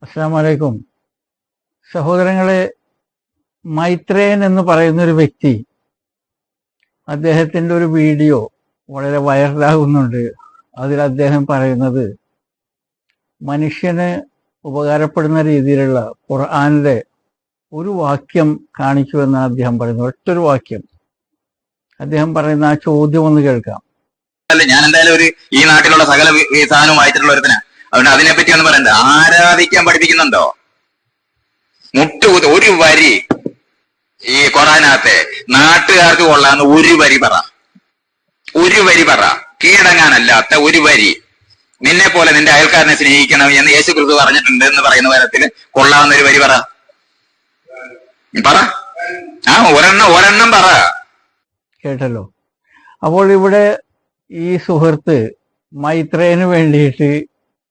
അസ്സലാമു അലൈക്കും. സഹോദരങ്ങളെ, മൈത്രേയൻ എന്ന് പറയുന്നൊരു വ്യക്തി, അദ്ദേഹത്തിൻ്റെ ഒരു വീഡിയോ വളരെ വൈറലാകുന്നുണ്ട്. അതിൽ അദ്ദേഹം പറയുന്നത് മനുഷ്യന് ഉപകാരപ്പെടുന്ന രീതിയിലുള്ള ഖുർആനിലെ ഒരു വാക്യം കാണിക്കുമെന്നാണ് അദ്ദേഹം പറയുന്നത്. ഒറ്റൊരു വാക്യം. അദ്ദേഹം പറയുന്ന ആ ചോദ്യം ഒന്ന് കേൾക്കാം. ഞാൻ എന്തായാലും ഈ നാട്ടിലുള്ള സകല സാധനവും വായിച്ചിട്ടുള്ള ഒരുത്തനാ. അതുകൊണ്ട് അതിനെപ്പറ്റി ഒന്ന് പറയണ്ട. ആരാധിക്കാൻ പഠിപ്പിക്കുന്നുണ്ടോ? ഒരു വരി ഈ ഖുർആനകത്തെ നാട്ടുകാർക്ക് കൊള്ളാന്ന് ഒരു വരി പറ. കീഴടങ്ങാനല്ലാത്ത ഒരു വരി. നിന്നെ പോലെ നിന്റെ അയൽക്കാരനെ സ്നേഹിക്കണം എന്ന് യേശു ക്രിസ്തു പറഞ്ഞിട്ടുണ്ട് എന്ന് പറയുന്ന തരത്തിൽ കൊള്ളാവുന്ന ഒരു വരി പറ. ഒരെണ്ണം പറ. കേട്ടല്ലോ. അപ്പോൾ ഇവിടെ ഈ സുഹൃത്ത് മൈത്രേയന് വേണ്ടിയിട്ട്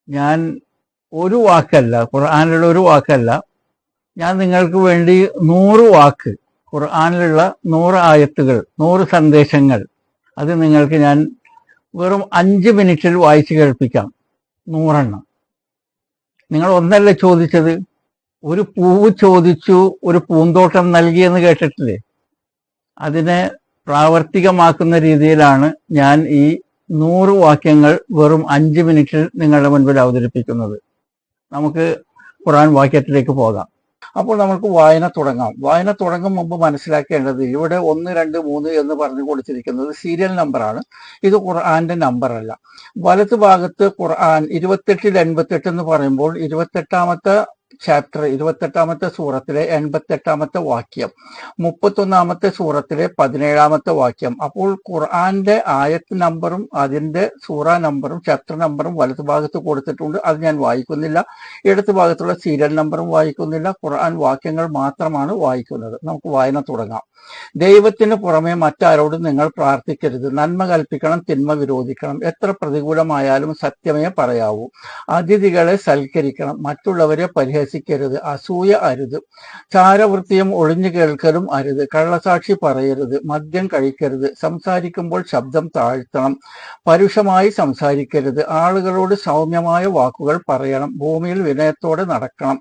ഞാൻ ഒരു വാക്കല്ല, ഖുർആനിലുള്ള ഒരു വാക്കല്ല, ഞാൻ നിങ്ങൾക്ക് വേണ്ടി 100 വാക്ക്, ഖുർആനിലുള്ള 100 ആയത്തുകൾ, 100 സന്ദേശങ്ങൾ, അത് നിങ്ങൾക്ക് ഞാൻ വെറും 5 മിനിറ്റിൽ വായിച്ചു കേൾപ്പിക്കാം. 100 എണ്ണം. നിങ്ങൾ ഒന്നല്ല ചോദിച്ചത്, ഒരു പൂവ് ചോദിച്ചു ഒരു പൂന്തോട്ടം നൽകിയെന്ന് കേട്ടിട്ടില്ലേ? അതിനെ പ്രാവർത്തികമാക്കുന്ന രീതിയിലാണ് ഞാൻ ഈ 100 വാക്യങ്ങൾ വെറും 5 മിനിറ്റിൽ നിങ്ങളുടെ മുൻപിൽ അവതരിപ്പിക്കുന്നത്. നമുക്ക് ഖുർആൻ വാക്യത്തിലേക്ക് പോകാം. അപ്പോൾ നമുക്ക് വായന തുടങ്ങാം. വായന തുടങ്ങും മുമ്പ് മനസ്സിലാക്കേണ്ടത്, ഇവിടെ 1, 2, 3 എന്ന് പറഞ്ഞു കൊടുത്തിരിക്കുന്നത് സീരിയൽ നമ്പറാണ്. ഇത് ഖുർആന്റെ നമ്പർ അല്ല. വലതു ഭാഗത്ത് ഖുർആൻ 28-ൽ 88 എന്ന് പറയുമ്പോൾ 28ാമത്തെ ചാപ്റ്റർ, 28ാമത്തെ സൂറത്തിലെ 88ാമത്തെ വാക്യം, 31ാമത്തെ സൂറത്തിലെ 17ാമത്തെ വാക്യം. അപ്പോൾ ഖുർആന്റെ ആയത്ത് നമ്പറും അതിന്റെ സൂറ നമ്പറും ചാപ്റ്റർ നമ്പറും വലതു ഭാഗത്ത് കൊടുത്തിട്ടുണ്ട്. അത് ഞാൻ വായിക്കുന്നില്ല. ഇടതു ഭാഗത്തുള്ള സീരിയൽ നമ്പറും വായിക്കുന്നില്ല. ഖുർആൻ വാക്യങ്ങൾ മാത്രമാണ് വായിക്കുന്നത്. നമുക്ക് വായന തുടങ്ങാം. ദൈവത്തിന് പുറമെ മറ്റാരോടും നിങ്ങൾ പ്രാർത്ഥിക്കരുത്. നന്മ കൽപ്പിക്കണം, തിന്മ വിരോധിക്കണം. എത്ര പ്രതികൂലമായാലും സത്യമേ പറയാവൂ. അതിഥികളെ സൽക്കരിക്കണം, മറ്റുള്ളവരെ പരിഹസിക്കരുത്. അസൂയ അരുത്. ചാരവൃത്തിയും ഒളിഞ്ഞു കേൾക്കലും അരുത്. കള്ളസാക്ഷി പറയരുത്. മദ്യം കഴിക്കരുത്. സംസാരിക്കുമ്പോൾ ശബ്ദം താഴ്ത്തണം. പരുഷമായി സംസാരിക്കരുത്. ആളുകളോട് സൗമ്യമായ വാക്കുകൾ പറയണം. ഭൂമിയിൽ വിനയത്തോടെ നടക്കണം.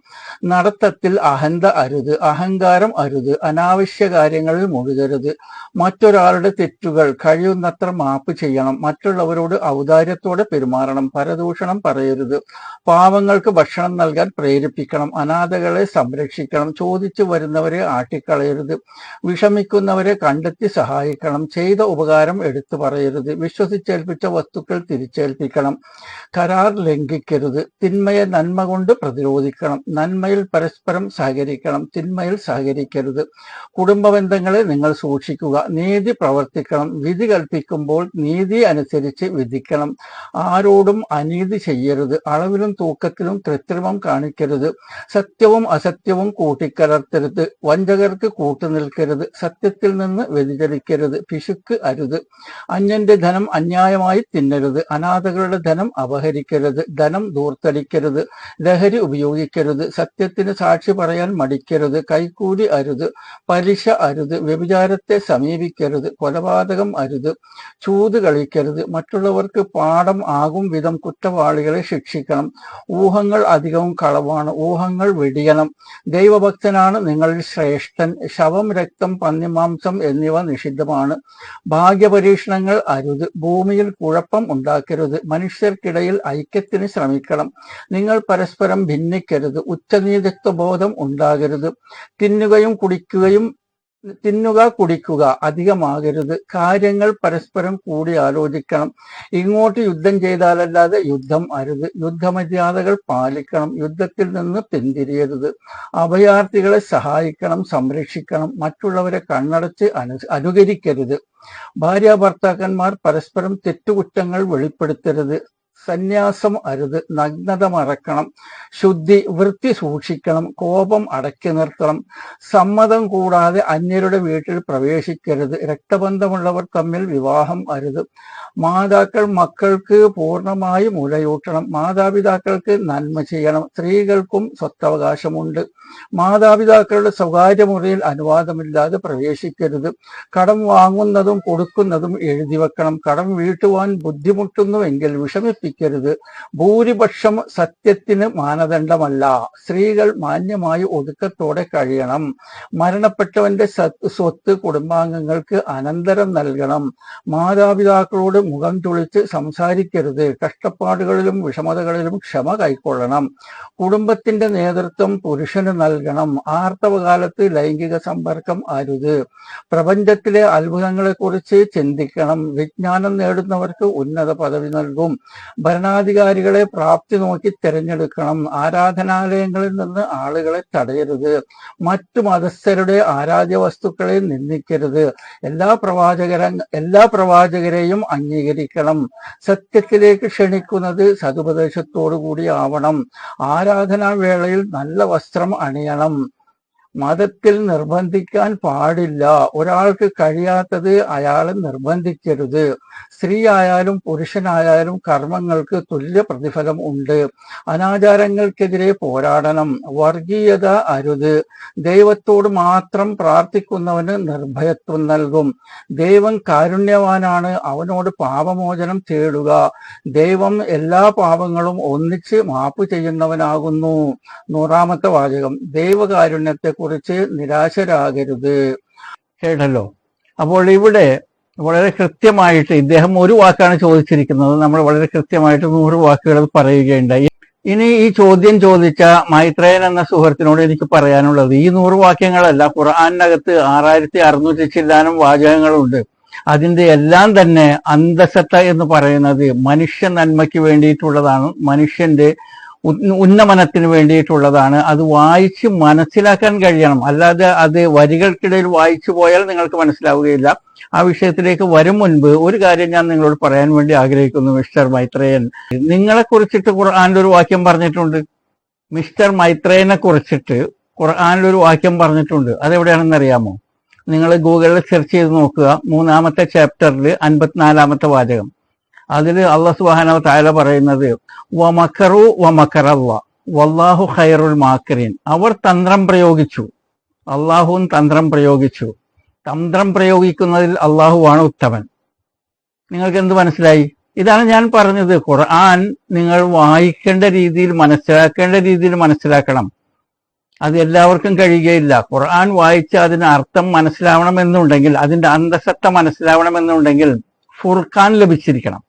നടത്തത്തിൽ അഹന്ത അരുത്. അഹങ്കാരം അരുത്. അനാവശ്യ കാര്യങ്ങളിൽ മുഴുകരുത്. മറ്റൊരാളുടെ തെറ്റുകൾ കഴിയുന്നത്ര മാപ്പ് ചെയ്യണം. മറ്റുള്ളവരോട് ഔദാര്യത്തോടെ പെരുമാറണം. പരദൂഷണം പറയരുത്. പാവങ്ങൾക്ക് ഭക്ഷണം നൽകാൻ പ്രേരിപ്പിക്കണം. അനാഥകളെ സംരക്ഷിക്കണം. ചോദിച്ചു വരുന്നവരെ ആട്ടിക്കളയരുത്. വിഷമിക്കുന്നവരെ കണ്ടെത്തി സഹായിക്കണം. ചെയ്ത ഉപകാരം എടുത്തു പറയരുത്. വിശ്വസിച്ചേൽപ്പിച്ച വസ്തുക്കൾ തിരിച്ചേൽപ്പിക്കണം. കരാർ ലംഘിക്കരുത്. തിന്മയെ നന്മ കൊണ്ട് പ്രതിരോധിക്കണം. നന്മയിൽ പരസ്പരം സഹകരിക്കണം. തിന്മയിൽ സഹകരിക്കരുത്. കുടുംബ ബന്ധങ്ങളെ നിങ്ങൾ സൂക്ഷിക്കുക. നീതി പ്രവർത്തിക്കണം. വിധി കൽപ്പിക്കുമ്പോൾ നീതി അനുസരിച്ച് വിധിക്കണം. ആരോടും അനീതി ചെയ്യരുത്. അളവിലും തൂക്കത്തിലും കൃത്രിമം കാണിക്കരുത്. സത്യവും അസത്യവും കൂട്ടിക്കലർത്തരുത്. വഞ്ചകർക്ക് കൂട്ടുനിൽക്കരുത്. സത്യത്തിൽ നിന്ന് വ്യതിചലിക്കരുത്. പിശുക്ക് അരുത്. അന്യന്റെ ധനം അന്യായമായി തിന്നരുത്. അനാഥകളുടെ ധനം അപഹരിക്കരുത്. ധനം ധൂർത്തടിക്കരുത്. ലഹരി ഉപയോഗിക്കരുത്. സത്യത്തിന് സാക്ഷി പറയാൻ മടിക്കരുത്. കൈക്കൂലി അരുത്. പലിശ അരുത്. വ്യഭിചാരത്തെ സമീപിക്കരുത്. കൊലപാതകം അരുത്. ചൂത് കളിക്കരുത്. മറ്റുള്ളവർക്ക് പാഠം ആകും വിധം കുറ്റവാളികളെ ശിക്ഷിക്കണം. ഊഹങ്ങൾ അധികവും കളവാണ്. ഊഹങ്ങൾ വെടിയണം. ദൈവഭക്തനാണ് നിങ്ങളിൽ ശ്രേഷ്ഠൻ. ശവം, രക്തം, പന്നിമാംസം എന്നിവ നിഷിദ്ധമാണ്. ഭാഗ്യപരീക്ഷണങ്ങൾ അരുത്. ഭൂമിയിൽ കുഴപ്പം ഉണ്ടാക്കരുത്. മനുഷ്യർക്കിടയിൽ ഐക്യത്തിന് ശ്രമിക്കണം. നിങ്ങൾ പരസ്പരം ഭിന്നിക്കരുത്. ഉച്ചനീതിത്വ ബോധം ഉണ്ടാകരുത്. തിന്നുക കുടിക്കുക അധികമാകരുത്. കാര്യങ്ങൾ പരസ്പരം കൂടി ആലോചിക്കണം. ഇങ്ങോട്ട് യുദ്ധം ചെയ്താലല്ലാതെ യുദ്ധം അരുത്. യുദ്ധമര്യാദകൾ പാലിക്കണം. യുദ്ധത്തിൽ നിന്ന് പിന്തിരിയരുത്. അഭയാർത്ഥികളെ സഹായിക്കണം, സംരക്ഷിക്കണം. മറ്റുള്ളവരെ കണ്ണടച്ച് അനുകരിക്കരുത്. ഭാര്യ ഭർത്താക്കന്മാർ പരസ്പരം തെറ്റുകുറ്റങ്ങൾ വെളിപ്പെടുത്തരുത്. സന്യാസം അരുത്. നഗ്നത മറക്കണം. ശുദ്ധി, വൃത്തി സൂക്ഷിക്കണം. കോപം അടക്കി നിർത്തണം. സമ്മതം കൂടാതെ അന്യരുടെ വീട്ടിൽ പ്രവേശിക്കരുത്. രക്തബന്ധമുള്ളവർ തമ്മിൽ വിവാഹം അരുത്. മാതാക്കൾ മക്കൾക്ക് പൂർണ്ണമായി മുലയൂട്ടണം. മാതാപിതാക്കൾക്ക് നന്മ ചെയ്യണം. സ്ത്രീകൾക്കും സ്വത്തവകാശമുണ്ട്. മാതാപിതാക്കളുടെ സ്വകാര്യ മുറിയിൽ അനുവാദമില്ലാതെ പ്രവേശിക്കരുത്. കടം വാങ്ങുന്നതും കൊടുക്കുന്നതും എഴുതി വെക്കണം. കടം വീട്ടുവാൻ ബുദ്ധിമുട്ടുന്നുവെങ്കിൽ വിഷമിപ്പിക്കും പ്രകടിപ്പിക്കരുത്. ഭൂരിപക്ഷം സത്യത്തിന് മാനദണ്ഡമല്ല. സ്ത്രീകൾ മാന്യമായി ഒതുക്കത്തോടെ കഴിയണം. മരണപ്പെട്ടവന്റെ സ്വത്ത് കുടുംബാംഗങ്ങൾക്ക് അനന്തരം നൽകണം. മാതാപിതാക്കളോട് മുഖം ചുളിച്ച് സംസാരിക്കരുത്. കഷ്ടപ്പാടുകളിലും വിഷമതകളിലും ക്ഷമ കൈക്കൊള്ളണം. കുടുംബത്തിന്റെ നേതൃത്വം പുരുഷന് നൽകണം. ആർത്തവകാലത്ത് ലൈംഗിക സമ്പർക്കം അരുത്. പ്രപഞ്ചത്തിലെ അത്ഭുതങ്ങളെക്കുറിച്ച് ചിന്തിക്കണം. വിജ്ഞാനം നേടുന്നവർക്ക് ഉന്നത പദവി നൽകും. ഭരണാധികാരികളെ പ്രാപ്തി നോക്കി തിരഞ്ഞെടുക്കണം. ആരാധനാലയങ്ങളിൽ നിന്ന് ആളുകളെ തടയരുത്. മറ്റു മതസ്ഥരുടെ ആരാധ്യ വസ്തുക്കളെ നിന്ദിക്കരുത്. എല്ലാ പ്രവാചകരെയും അംഗീകരിക്കണം. സത്യത്തിലേക്ക് ക്ഷണിക്കുന്നത് സതുപദേശത്തോടു കൂടി ആവണം. ആരാധനാ വേളയിൽ നല്ല വസ്ത്രം അണിയണം. മതത്തിൽ നിർബന്ധിക്കാൻ പാടില്ല. ഒരാൾക്ക് കഴിയാത്തത് അയാളെ നിർബന്ധിക്കരുത്. സ്ത്രീ ആയാലും പുരുഷനായാലും കർമ്മങ്ങൾക്ക് തുല്യ പ്രതിഫലം ഉണ്ട്. അനാചാരങ്ങൾക്കെതിരെ പോരാടണം. വർഗീയത അരുത്. ദൈവത്തോട് മാത്രം പ്രാർത്ഥിക്കുന്നവന് നിർഭയത്വം നൽകും. ദൈവം കാരുണ്യവാനാണ്. അവനോട് പാപമോചനം തേടുക. ദൈവം എല്ലാ പാപങ്ങളും ഒന്നിച്ച് മാപ്പ് ചെയ്യുന്നവനാകുന്നു. 100-ാമത്തെ വാചകം. ദൈവകാരുണ്യത്തെ കുറിച്ച് നിരാശരാകരുത്. കേട്ടല്ലോ. അപ്പോൾ ഇവിടെ വളരെ കൃത്യമായിട്ട് ഇദ്ദേഹം ഒരു വാക്കാണ് ചോദിച്ചിരിക്കുന്നത്. നമ്മൾ വളരെ കൃത്യമായിട്ട് 100 വാക്കുകൾ പറയുകയുണ്ടായി. ഇനി ഈ ചോദ്യം ചോദിച്ച മൈത്രേയൻ എന്ന സുഹൃത്തിനോട് എനിക്ക് പറയാനുള്ളത്, ഈ 100 വാക്യങ്ങളല്ല, ഖുർആനിനകത്ത് 6600 ചില്ലാനം വാചകങ്ങളുണ്ട്. അതിന്റെ എല്ലാം തന്നെ അന്തസത്ത എന്ന് പറയുന്നത് മനുഷ്യ നന്മയ്ക്ക് വേണ്ടിയിട്ടുള്ളതാണ്, മനുഷ്യന്റെ ഉന്നമനത്തിന് വേണ്ടിയിട്ടുള്ളതാണ്. അത് വായിച്ച് മനസ്സിലാക്കാൻ കഴിയണം. അല്ലാതെ അത് വരികൾക്കിടയിൽ വായിച്ചു പോയാൽ നിങ്ങൾക്ക് മനസ്സിലാവുകയില്ല. ആ വിഷയത്തിലേക്ക് വരും മുൻപ് ഒരു കാര്യം ഞാൻ നിങ്ങളോട് പറയാൻ വേണ്ടി ആഗ്രഹിക്കുന്നു. മിസ്റ്റർ മൈത്രേയൻ, നിങ്ങളെ കുറിച്ചിട്ട് ഖുർആനിൽ ഒരു വാക്യം പറഞ്ഞിട്ടുണ്ട്. മിസ്റ്റർ മൈത്രേയനെ കുറിച്ചിട്ട് ഖുർആനിൽ ഒരു വാക്യം പറഞ്ഞിട്ടുണ്ട്. അതെവിടെയാണെന്ന് അറിയാമോ? നിങ്ങൾ ഗൂഗിളിൽ സെർച്ച് ചെയ്ത് നോക്കുക. 3-ാമത്തെ ചാപ്റ്ററിൽ 54-ാമത്തെ വാചകം. അതിൽ അല്ലാഹു സുബ്ഹാനഹു വ തആല പറയുന്നത് വമക്കറു വമക്കറല്ലാ വല്ലാഹു ഖൈറുൽ മാക്കിരീൻ. അവർ തന്ത്രം പ്രയോഗിച്ചു, അള്ളാഹുവും തന്ത്രം പ്രയോഗിച്ചു. തന്ത്രം പ്രയോഗിക്കുന്നതിൽ അള്ളാഹുവാണ് ഉത്തമൻ. നിങ്ങൾക്ക് എന്ത് മനസ്സിലായി? ഇതാണ് ഞാൻ പറഞ്ഞത്. ഖുർആൻ നിങ്ങൾ വായിക്കേണ്ട രീതിയിൽ, മനസ്സിലാക്കേണ്ട രീതിയിൽ മനസ്സിലാക്കണം. അത് എല്ലാവർക്കും കഴിയുകയില്ല. ഖുർആൻ വായിച്ച് അതിന് അർത്ഥം മനസ്സിലാവണമെന്നുണ്ടെങ്കിൽ, അതിന്റെ അന്തസത്ത മനസ്സിലാവണമെന്നുണ്ടെങ്കിൽ ഫുർഖാൻ ലഭിച്ചിരിക്കണം.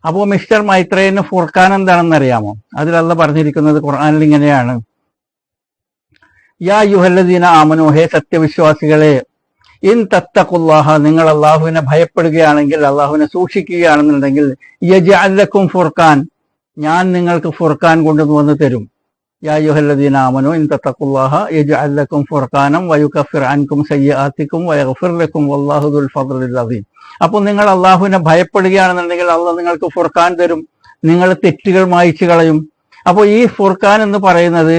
അപ്പോൾ മിസ്റ്റർ മൈത്രേയന് ഫുർഖാൻ എന്താണെന്ന് അറിയാമോ? അതിൽ അല്ലാഹു പറഞ്ഞിരിക്കുന്നത് ഖുർആനിൽ ഇങ്ങനെയാണ്: യാ യുഹല്ലദീന ആമനൂ, ഹേ സത്യവിശ്വാസികളെ, ഇൻ തത്തഖുല്ലാഹ, നിങ്ങൾ അള്ളാഹുവിനെ ഭയപ്പെടുകയാണെങ്കിൽ, അള്ളാഹുവിനെ സൂക്ഷിക്കുകയാണെന്നുണ്ടെങ്കിൽ, യജ്അൽ ലക്കും ഫുർഖാൻ, ഞാൻ നിങ്ങൾക്ക് ഫുർഖാൻ കൊണ്ടുവന്ന് തരും. യാ അയ്യുഹല്ലദീന ആമനൂ ഇൻ തത്തഖുല്ലാഹ യജ്അൽ ലക്കും ഫുർഖാനം വയുകഫിർ അൻകും സയ്യിആതികും വയഗ്ഫിർ ലക്കും വല്ലാഹു ദുൽ ഫദ്ലിൽ അസീം. അപ്പോൾ നിങ്ങൾ അള്ളാഹുവിനെ ഭയപ്പെടുകയാണെന്നുണ്ടെങ്കിൽ അള്ളാഹു നിങ്ങൾക്ക് ഫുർഖാൻ തരും, നിങ്ങൾ തെറ്റുകൾ മായ്ച്ചു കളയും. അപ്പോൾ ഈ ഫുർഖാൻ എന്ന് പറയുന്നത്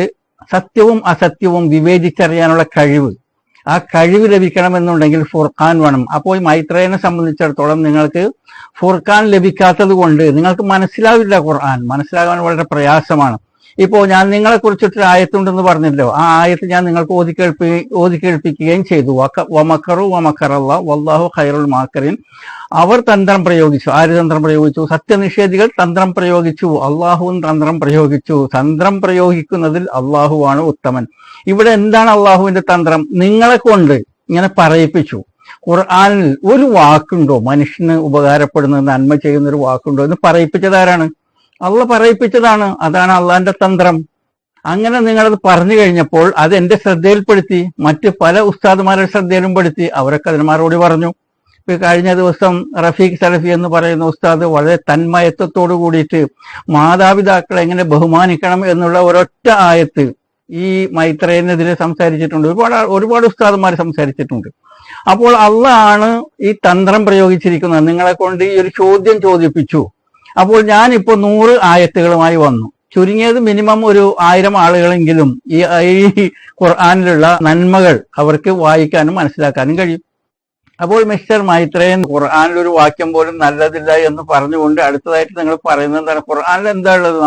സത്യവും അസത്യവും വിവേചിച്ചറിയാനുള്ള കഴിവ്. ആ കഴിവ് ലഭിക്കണമെന്നുണ്ടെങ്കിൽ ഫുർഖാൻ വേണം. അപ്പോൾ ഈ മൈത്രേയനെ സംബന്ധിച്ചിടത്തോളം നിങ്ങൾക്ക് ഫുർഖാൻ ലഭിക്കാത്തത് കൊണ്ട് നിങ്ങൾക്ക് മനസ്സിലാവില്ല. ഖുർആൻ മനസ്സിലാകാൻ വളരെ പ്രയാസമാണ്. ഇപ്പോൾ ഞാൻ നിങ്ങളെ കുറിച്ചിട്ടൊരു ആയത്തുണ്ടെന്ന് പറഞ്ഞല്ലോ, ആ ആയത്ത് ഞാൻ നിങ്ങൾക്ക് ഓതി കേൾപ്പിക്കുകയും ചെയ്തു. വമക്കറു വമക്കറല്ലാ വല്ലാഹു ഖൈറുൽ മാക്കിരീൻ. അവർ തന്ത്രം പ്രയോഗിച്ചു. ആര് തന്ത്രം പ്രയോഗിച്ചു? സത്യനിഷേധികൾ തന്ത്രം പ്രയോഗിച്ചു. അള്ളാഹുവും തന്ത്രം പ്രയോഗിച്ചു. തന്ത്രം പ്രയോഗിക്കുന്നതിൽ അള്ളാഹുവാണ് ഉത്തമൻ. ഇവിടെ എന്താണ് അള്ളാഹുവിന്റെ തന്ത്രം? നിങ്ങളെ കൊണ്ട് ഇങ്ങനെ പറയിപ്പിച്ചു. ഖുർആനിൽ ഒരു വാക്കുണ്ടോ മനുഷ്യന് ഉപകാരപ്പെടുന്ന, നന്മ ചെയ്യുന്ന ഒരു വാക്കുണ്ടോ എന്ന് പറയിപ്പിച്ചതാരാണ്? അള്ളാഹ് പറയിപ്പിച്ചതാണ്. അതാണ് അള്ളാഹിന്റെ തന്ത്രം. അങ്ങനെ നിങ്ങളത് പറഞ്ഞു കഴിഞ്ഞപ്പോൾ അത് എന്റെ ശ്രദ്ധയിൽപ്പെടുത്തി, മറ്റ് പല ഉസ്താദുമാരുടെ ശ്രദ്ധയിലും പെടുത്തി. അവരൊക്കെ അതിന് മറുപടി പറഞ്ഞു. ഇപ്പൊ കഴിഞ്ഞ ദിവസം റഫീഖ് സലഫി എന്ന് പറയുന്ന ഉസ്താദ് വളരെ തന്മയത്വത്തോടു കൂടിയിട്ട് മാതാപിതാക്കളെ എങ്ങനെ ബഹുമാനിക്കണം എന്നുള്ള ഒരൊറ്റ ആയത്ത് ഈ മൈത്രേയനെതിരെ സംസാരിച്ചിട്ടുണ്ട്. ഒരുപാട് ഉസ്താദുമാർ സംസാരിച്ചിട്ടുണ്ട്. അപ്പോൾ അള്ളാഹാണ് ഈ തന്ത്രം പ്രയോഗിച്ചിരിക്കുന്നത്. നിങ്ങളെ കൊണ്ട് ഈ ഒരു ചോദ്യം ചോദിപ്പിച്ചു. അപ്പോൾ ഞാനിപ്പോൾ 100 ആയത്തുകളുമായി വന്നു. ചുരുങ്ങിയത് മിനിമം ഒരു 1000 ആളുകളെങ്കിലും ഈ ഖുർആനിലുള്ള നന്മകൾ അവർക്ക് വായിക്കാനും മനസ്സിലാക്കാനും കഴിയും. അപ്പോൾ മിസ്റ്റർ മൈത്രേയൻ ഖുർആനിലൊരു വാക്യം പോലും നല്ലതില്ല എന്ന് പറഞ്ഞുകൊണ്ട് അടുത്തതായിട്ട് നിങ്ങൾ പറയുന്നത് എന്താണ്? ഖുർആനിൽ എന്താ ഉള്ളത്?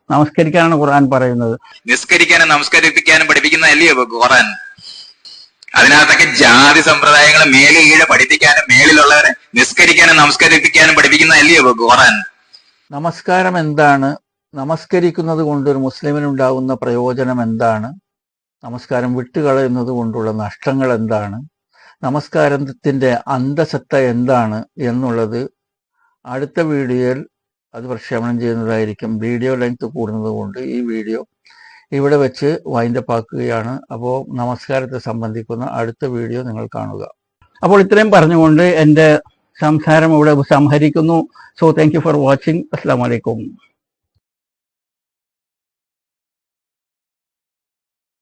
നമസ്കരിക്കാനാണ് ഖുർആൻ പറയുന്നത്. നിസ്കരിക്കാനും നമസ്കരിപ്പിക്കാനും പഠിപ്പിക്കുന്നതല്ലേ ഖുർആൻ? അതിനകത്തൊക്കെ ജാതി സമ്പ്രദായങ്ങളെ മേലിൽ പഠിപ്പിക്കാനും മേളിലുള്ളവരെ നിസ്കരിക്കാനും നമസ്കരിപ്പിക്കാനും പഠിപ്പിക്കുന്നതല്ലേ ഖുർആൻ? നമസ്കാരം എന്താണ്? നമസ്കരിക്കുന്നത് കൊണ്ട് ഒരു മുസ്ലിമിനുണ്ടാകുന്ന പ്രയോജനം എന്താണ്? നമസ്കാരം വിട്ടുകളയുന്നത് കൊണ്ടുള്ള നഷ്ടങ്ങൾ എന്താണ്? നമസ്കാരത്തിൻ്റെ അന്തസത്ത എന്താണ് എന്നുള്ളത് അടുത്ത വീഡിയോയിൽ അത് പ്രക്ഷേപണം ചെയ്യുന്നതായിരിക്കും. വീഡിയോ ലെങ്ത് കൂടുന്നത് കൊണ്ട് ഈ വീഡിയോ ഇവിടെ വെച്ച് വൈൻഡപ്പ് ആക്കുകയാണ്. അപ്പോൾ നമസ്കാരത്തെ സംബന്ധിക്കുന്ന അടുത്ത വീഡിയോ നിങ്ങൾ കാണുക. അപ്പോൾ ഇത്രയും പറഞ്ഞുകൊണ്ട് എൻ്റെ സംസാരം ഇവിടെ സംഹരിക്കുന്നു. So thank you for watching. അസ്സലാമു അലൈക്കും.